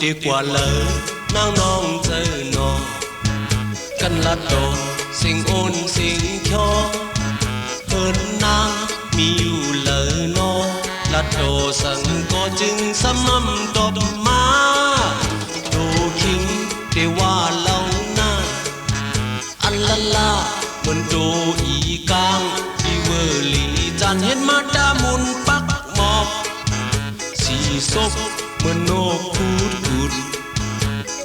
ดีกว่าเลยนั่งน้องเจอหนอกันละโดสิ่งโอนสิ่งชอเฮินนางมีอยู่เลยนอละโดสังก็จึงสำนำตบมาโดคิงเดว่าเล่าหน้าอันละลาเหมือนโดอีกางที่เวอร์ลีจานเห็นมาดามุนปักหมอบสีศพเหมือนนกพูดกุด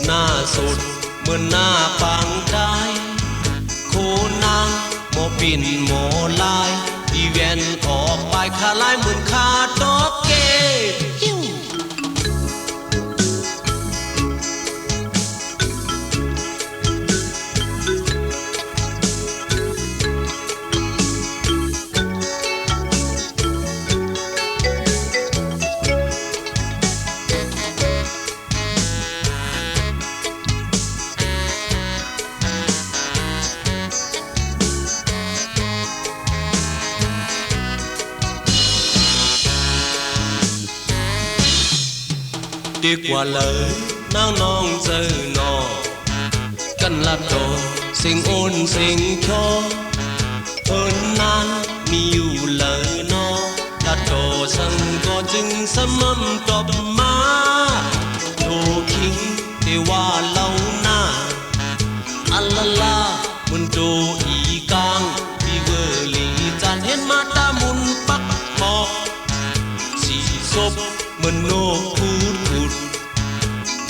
หน้าสดเหมือนหน้าปางได้โคนางหมอปิ่นหมอลายอีแวนออกไปขาลายเหมือนขาดอกเกดีกว่าเลยน้องน้องเจอหนอกันละโดสิ่งโอนสิ่งชอเอินนานมีอยู่เลยนอละโดสังก็จึงสมมตบมาโดคิงเดว่าเล่าหน้าอัลลาลามุนโดอีกางมีเวอร์ลีจานเห็นมาตามุนปักหมอกสีศพเหมือนนกพูดกุด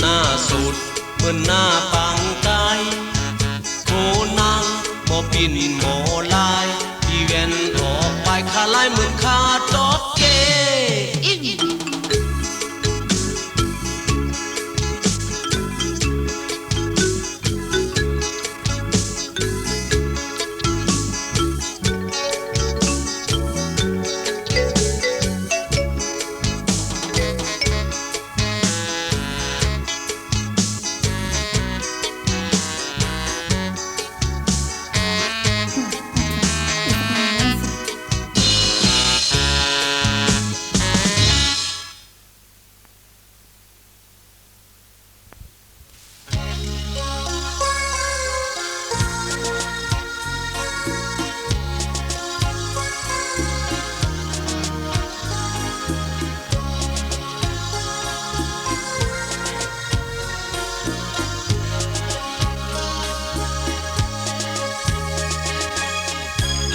หน้าสุดเหมือนหน้าปังกายโคนางหมอปิ่นหมอลายอีแวนออกไปขาลายเหมือนขาดอกเก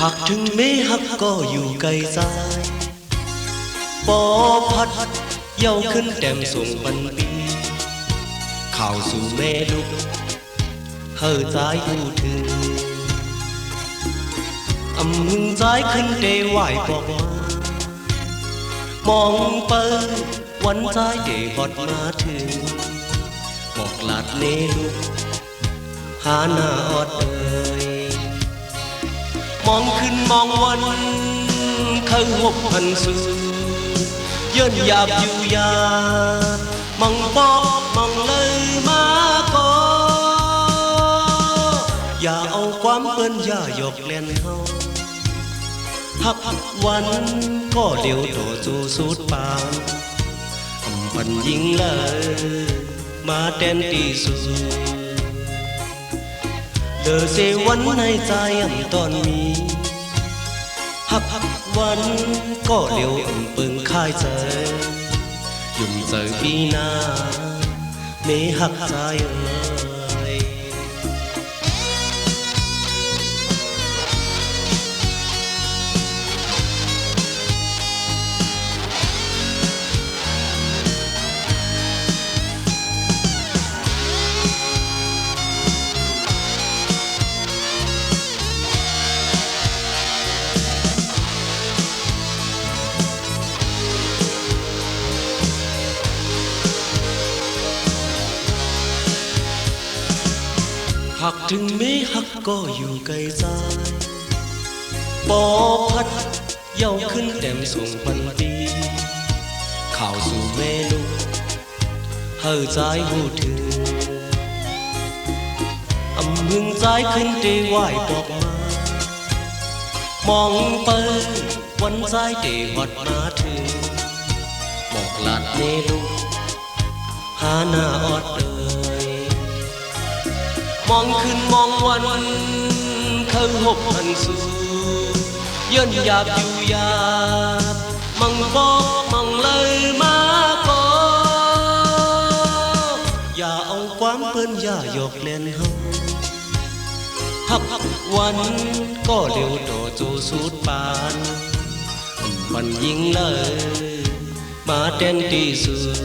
หักถึงไม่หักก็อยู่ไกลซ้ายปอพัดเย้าขึ้นแต้มส่งบันปีข่าวสู่แม่ลูกเฮอใจผู้ถึงอำมึงใจขึ้นเดไหวบอกมามองเปิดวันใจเดฮอดมาถึงบอกลาดเนลูกหาหน้าอดเอ่ยมองขึ้นมองวันเคยหกพันสูเยินอยากอยู่ยามองบอกมองเลยมาก็อย่าเอาความเปิ้นอย่าหยอกเล่นเฮาหักวันก็เดี๋ยวโดจูสุดปานอำพันยิงเลยมาแทนที่สุดเดอเสวันในใจอำตอนมีหักวันก็เลี้ยวอำเปิงค่ายเจอยุ่มเจอปีหน้าไม่หักใจเอ่ยหักถึงไม่หักก็อยู่ไกลซ้ายปอพัดเย้าขึ้นแต้มส่งพันปีข่าวสู่แม่ลูกเฮอใจหูถึงอำมึงใจขึ้นเดไหวบอกมามองเปิดวันใจเดฮอดมาถึงบอกลาดเนลูก หาหน้าอดมองขึ้นมองวันเขาหบหันสู่ย้อนหยาบอยู่หยาบมังบอกมังเลยมาก่ออย่าเอาความเปิ้นอย่าหยอกเล่นเฮาฮับวันก็เร็วโตจูสุดปานมันยิ่งเลยมาเต้นที่สุด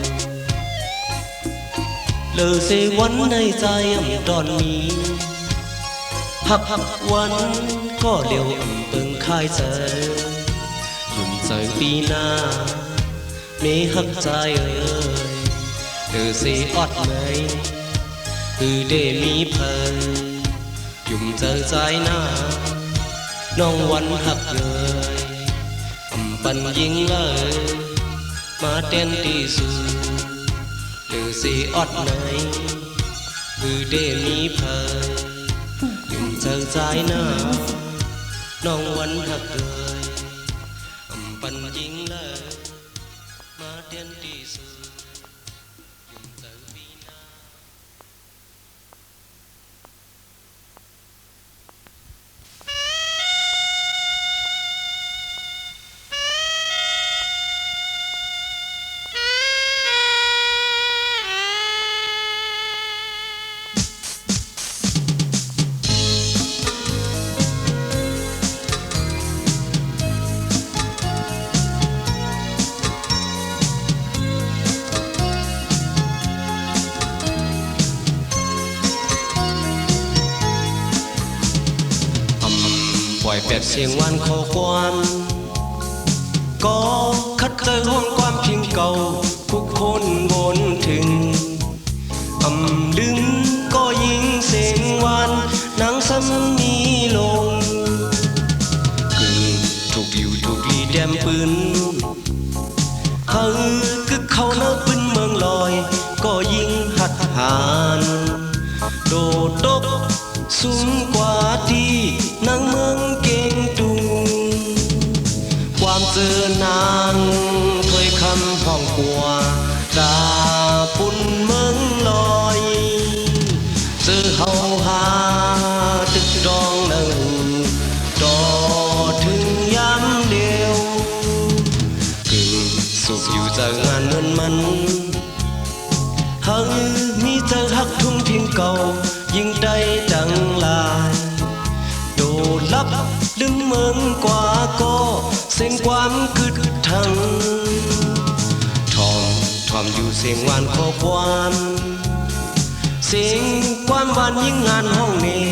เลยเสวันในใจตอนนี้ฮับวันก็เร็วเปิงคายเจอยุ่มใจปีหน้าไม่ฮักใจเลยเสอดไหมคือได้มีเพลินยุ่มเจอใจหน้าน้องวันหักเลยปันยิ่งเลยมาเต้นที่สุดสิอดไหนคือได้มีเพลินยุ่มเจอใจหน้าน้องวันหักเลยปันยิ่งเลยมาเต้นที่สุดยุ่มเจอปีหน้าปล่อยแบบเสียงหวานขอความก็คัดเจอห้องความเพียงเก่าผู้คนวนถึงลืมก็ยิ่งเสียงหวานนางซ้ำมีลงคือถูกอยู่ถูกลีแดมปืนคือเขาเนื้อปืนเมืองลอยก็ยิ่งหัดหานโดดตกสูงกว่าที่นางเมืองเก่งตุงความเจอนางถ้อยคำห้องกลัวตาปุ่นเมืองลอยเจอเฮาหาตึกดองหนึ่งต่อถึงยามเดียวคือสุขอยู่จากงานเงินมันมีเจอหักทุ่งเพียงเก่ายิ่งได้ดังลายโดดลับลืมเมืองกว่าก็เสียงความกึดทังทอมอยู่เสียงหวานขอความเสียงความหวานยิ่งงานห้องนี้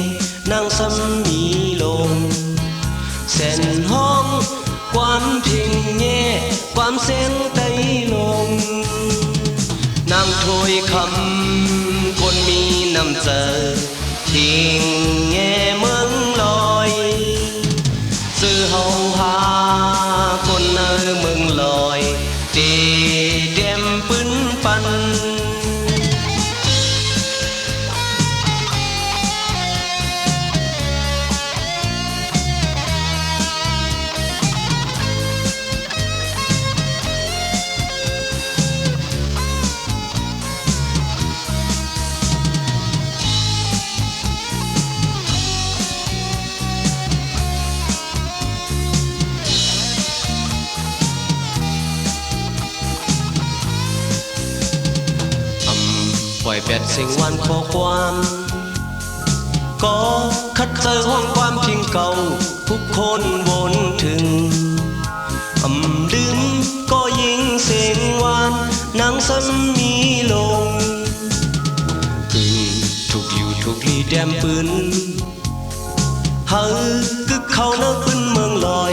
นางซ้ำมีลงเส้นห้องความเพียงแง่ความเสียงไต้ลงนางถ้อยคำคนมีน้ำใจทิ้งแง่เมืองลอยซื้อเฮาหาคนเนื้อเมืองลอยตีเด็มปืนปันปล่อยแบบเสียงหวานขอความก็คัดเจอห้องความเพียงเก่าทุกคนวนถึงลืมก็ยิ่งเสียงหวานนางซ้ำมีลงถูกอยู่ถูกลีแดมปืนคือเขาเนื้อปืนเมืองลอย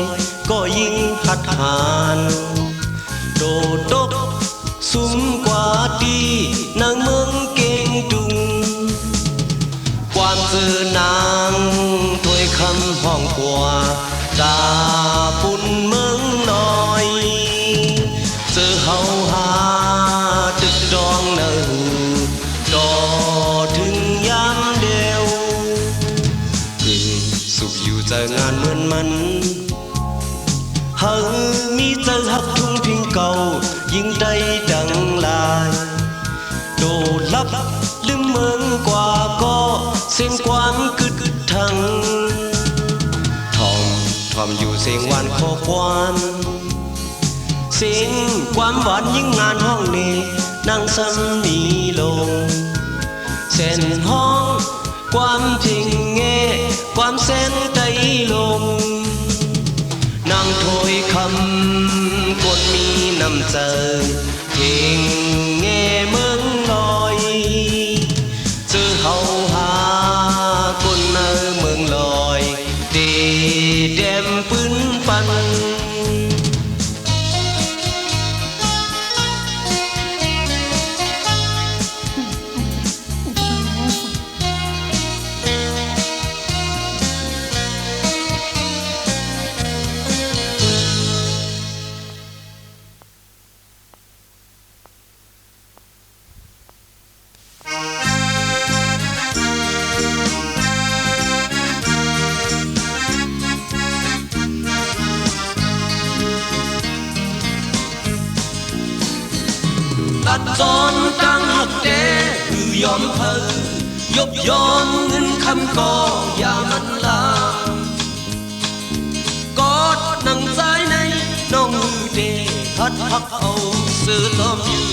ก็ยิ่งหัดหานโดดตกสูงกว่าดีนางเมืองเก่งดุงความเจอนางถ้อยคำห้องกว่าตาปุ่นเมืองลอยเจอเฮาหาตึกดองหนึ่งต่อถึงยามเดียวสุขอยู่จากงานเหมือนมันมีเจอหักทุ่งเพียงเก่ายิ่งได้ดังลายโด lắp lưng mương qua cóเสียง quán cứดทังทอมอยู่เสียงหวานขอควันเสียงความหวานยิ่งงานห้องนี้นั่งซ้ำมีลงเส้นห้องความพิงเงความเส้นไตลงนางถอยคำคนมีน้ำใจเพ่งเงเมืองลอยเจอเฮาหาคนเนอเมืองลอยเดแดมปืนปันตัดจอนตั้งหักเดคือยอมเพอยบยอมเงินคำก็อย่ามันลากอดนั่งใจในน้องมือเดพัดพักเอาซื้อต้อมอยู่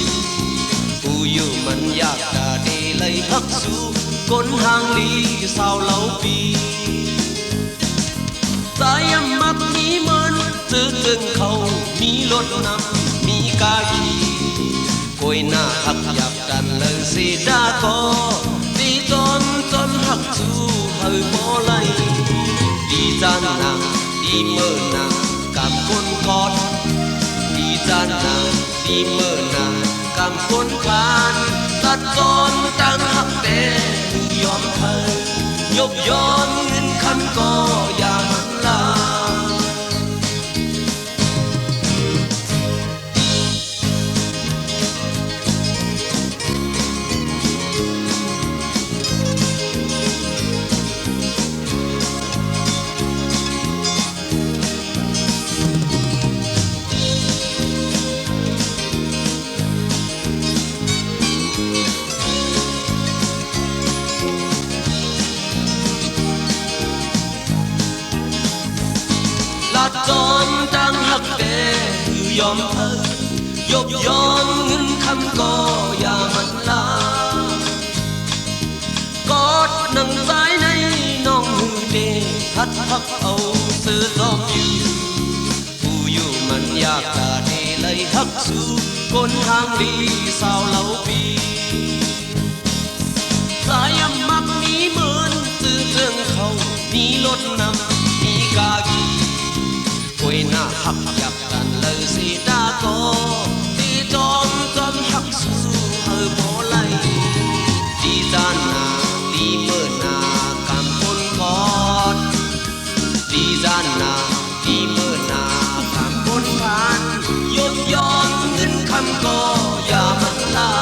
ผู้อยู่มันอยากด่าเดเลยพักสู้ก้นห่างลีสาวเหล่าปีสายยำมักมีมันซื้อตึงเขามีรถนำมีกากีคอยหน้าหักหยับกันเลยสิดาก็ดีจนหักสู้เฮยโมไลดีจานนาดีเมื่อนากับคนกอดดีจานนาดีเมื่อนากับคนคานตัดจอนตั้งหักแต่ยอมเธอยบยอมเงินคันก็อย่ามันลาจอนตั้งหักแต่คือยอมเธอยบยอมเงินคำก็อย่ามันลากอดนั่งใจในน้องมือเดพัดพักเอาซื้อต้อมอยู่ผู้อยู่มันอยากด่าเดเลยหักสู้คนทางดีสาวเหล่าปีสายยำมักมีเหมือนซื้อเรื่องเขามีรถนำมีกากีคอยหน้าหักหยับกันเลยสิดาก็ดีจอมหักสู้เฮอโมไลดีจานนาดีเมื่อหน้ากำคนกอดดีจานนาดีเมื่อหน้ากำคนผ่านยบยอมเงินคำก็อย่ามันลา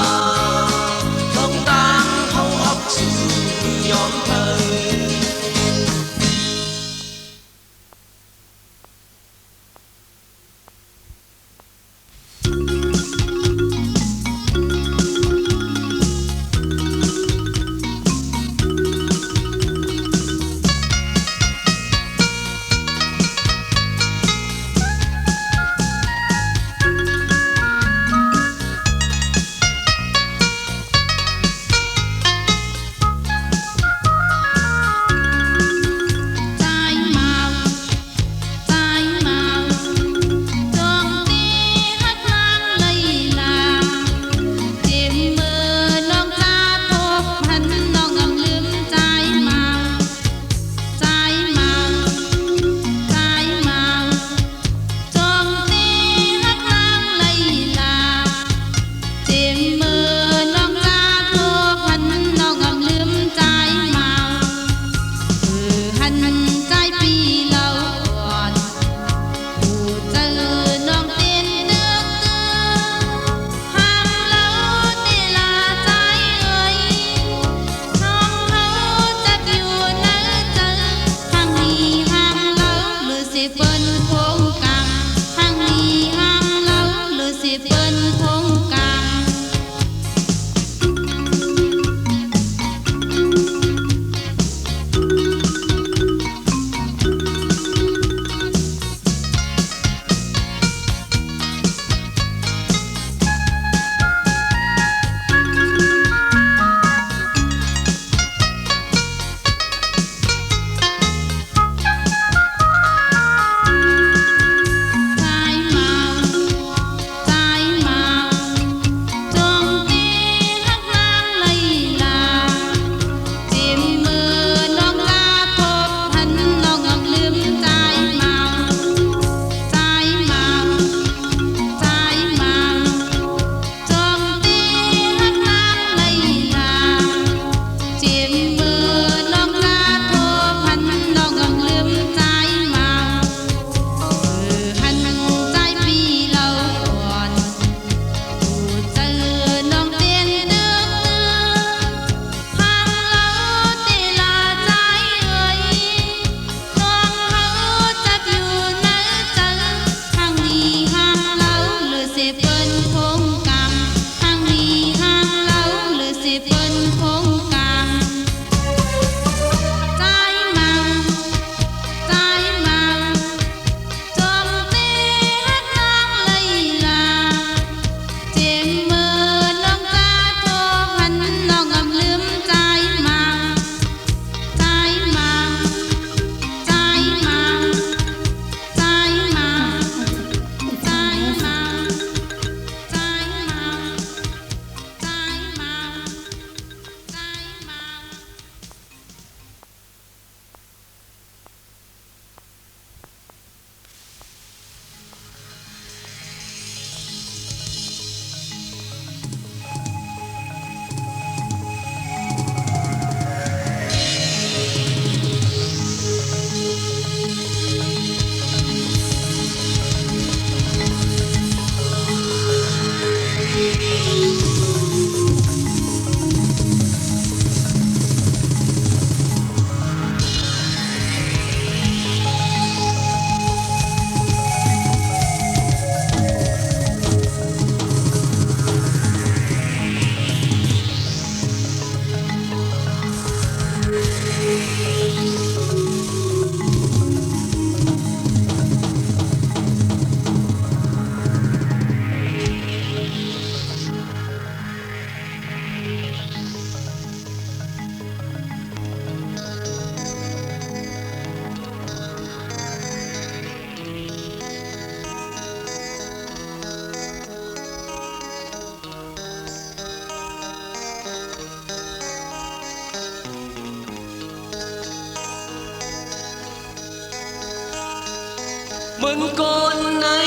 mừng con nay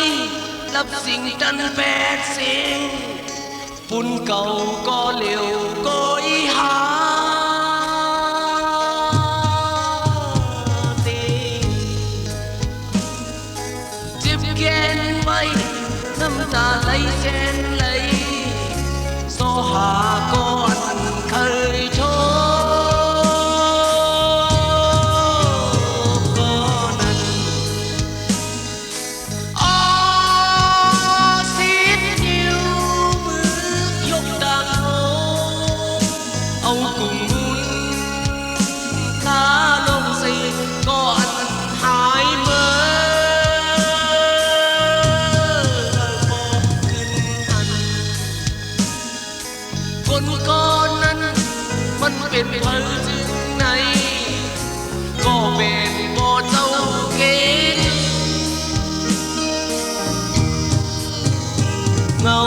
lập sinh tân vẹt sinh phun cầu có liều có ý hà tiếp ghen bay năm ta lấy sen lấy so hà con khơi choเป็นเพอจึงไหนก็เป็นบ่อเจ้าเกณฑ์เงา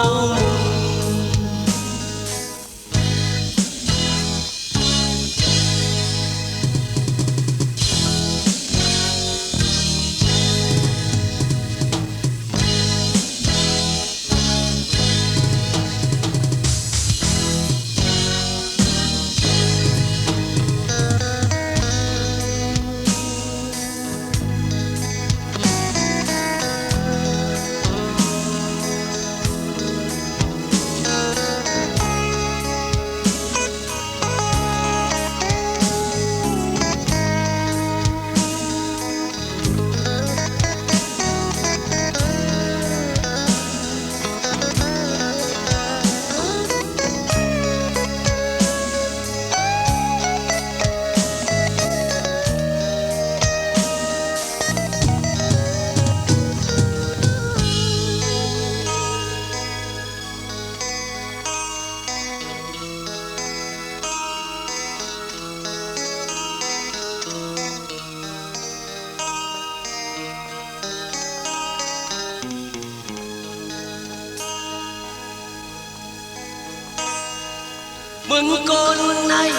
mừng con nay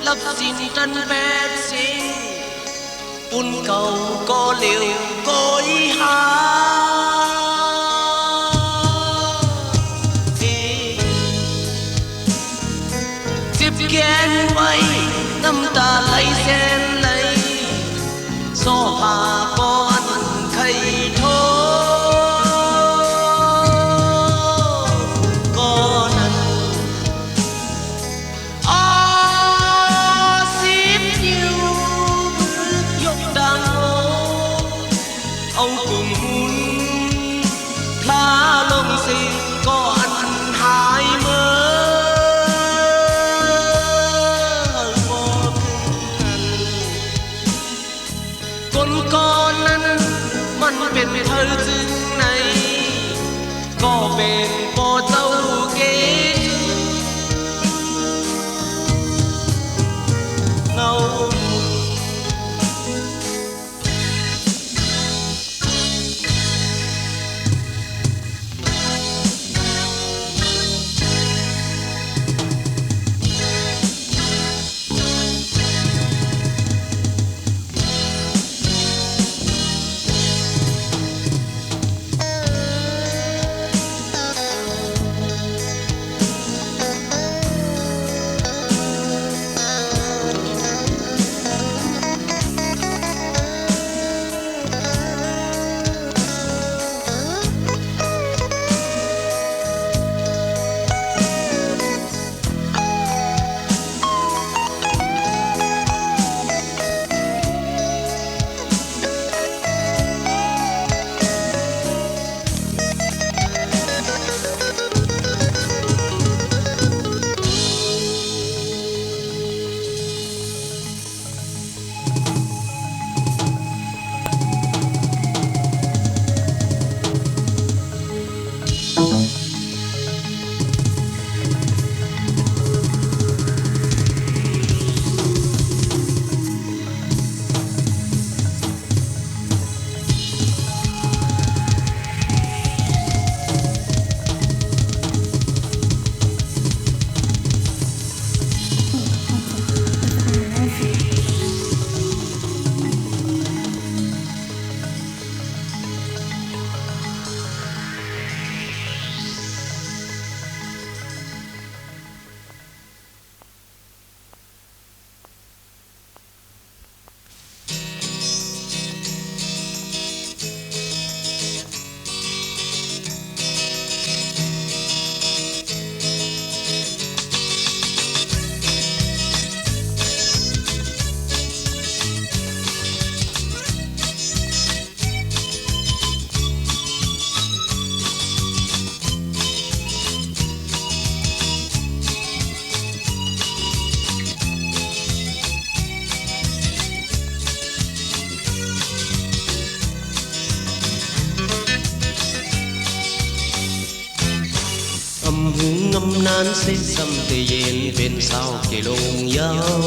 lập xin tân vẹt sinh phun cầu có liều có ý hà tiếp ghen bay năm ta lấy sen lấy so hà con khay thô ông cùng muốn lá lông xin có ăn hai mơ con ăn านเสียซ้ำแต่เย็นเป็นสาวเกลงยาว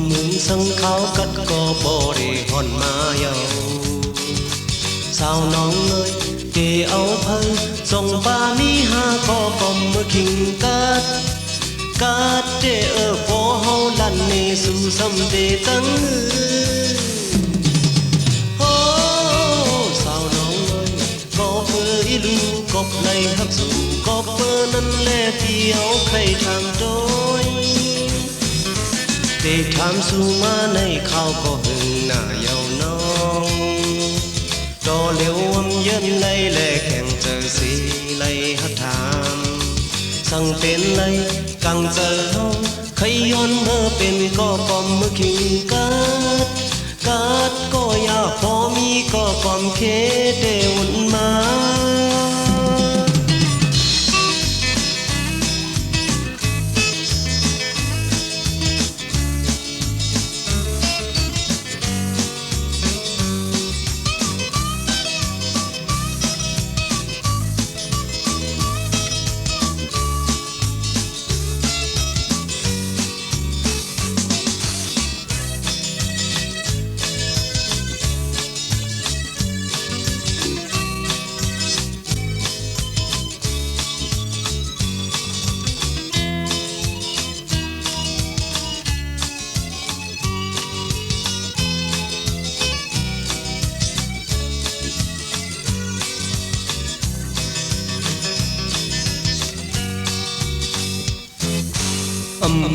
มึงสังเขากัดก็บ่ได้หอนมาเยาสาวน้องเอ้ยเกเอาเพิ่งส่งปานี้หาก็กลมเมื่อคิงกัดเดโฟเฮาลันนี่สู่ซ้ำเดตั้งโอ้สาวน้องเอ้ยก็เพื่ออีลูกบในฮักสู่ก็เพื่อนั้นแลที่เอาใครทางโดยได้ถามสู่มาในข่าวก็หึงหน้าเยาน้องดอเหลวเย็นในแลแข่งเจอสีไลหัดถามสั่งเป็นไรกังเจอเฮาใครย้อนเมื่อเป็นก็กอมเมื่อคิงกัดก็อย่าพอมีก็กอมเคเดวุ่นมา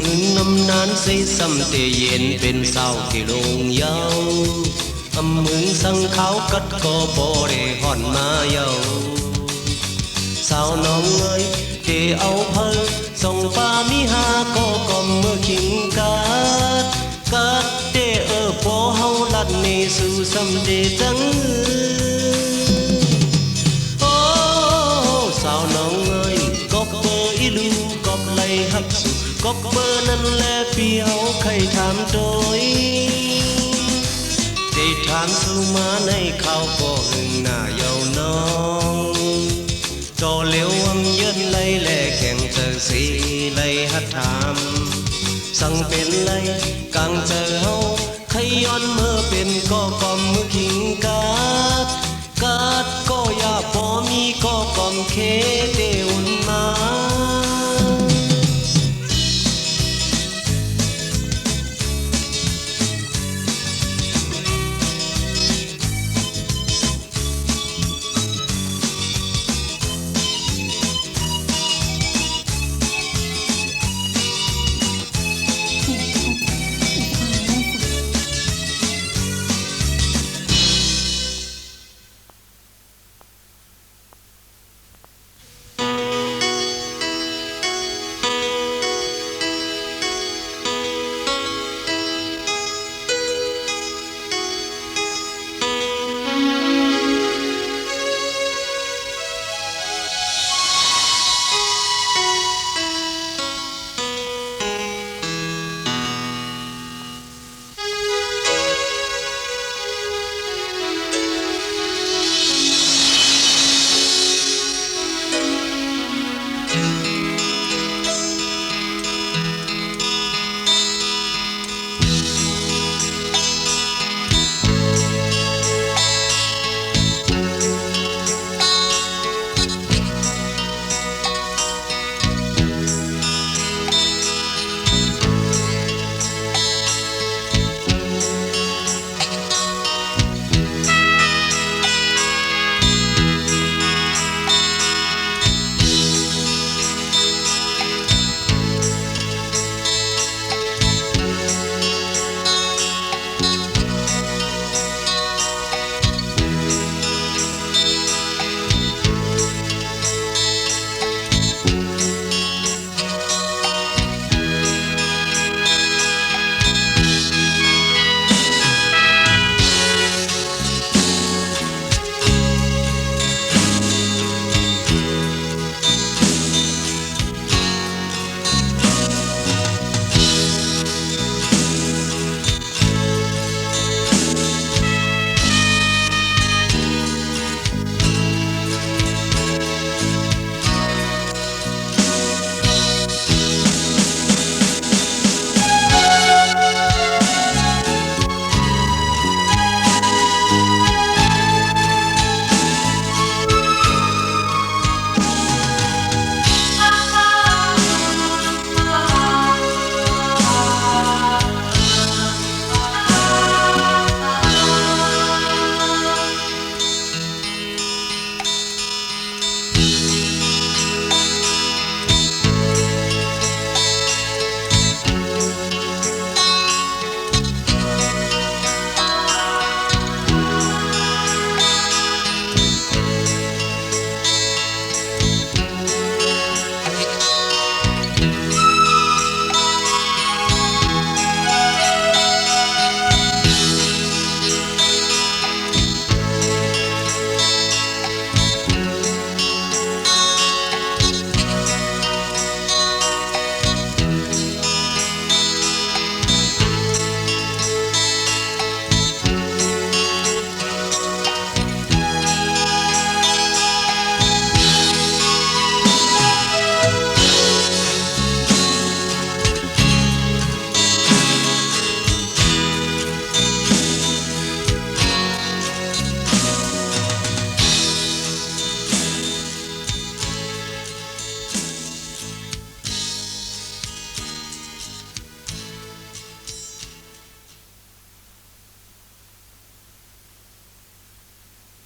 มึงนำนานใส่ซ้ำแต่เย็นเป็นสาวที่ลงยาวมึงสั่งเขากัดก็บ่ได้หอนมาเยาสาวน้องเอ้ยเดเอาเพิ่งส่งปามีหาก็กอมเมื่อคิงกัดเดโฟเฮาลัดนี่สู่ซ้ำเดจังโอ้สาวน้องเอ้ยก็เบอร์อีลูก็ไล่ฮักสู่ก็เบอร์นั้นแหละพี่เอาใครถามโดยได้ถามสู่มาในข่าวก็หึงหน้าเยาน้องจอเหลวเย็นไล่แลแข่งเจอสีไล่หัดถามสั่งเป็นไรกังเจอเฮาใครย้อนเมื่อเป็นก็กอมเมื่อคิงกัดก็อย่าพอมีก็กอมเคเดวุ่น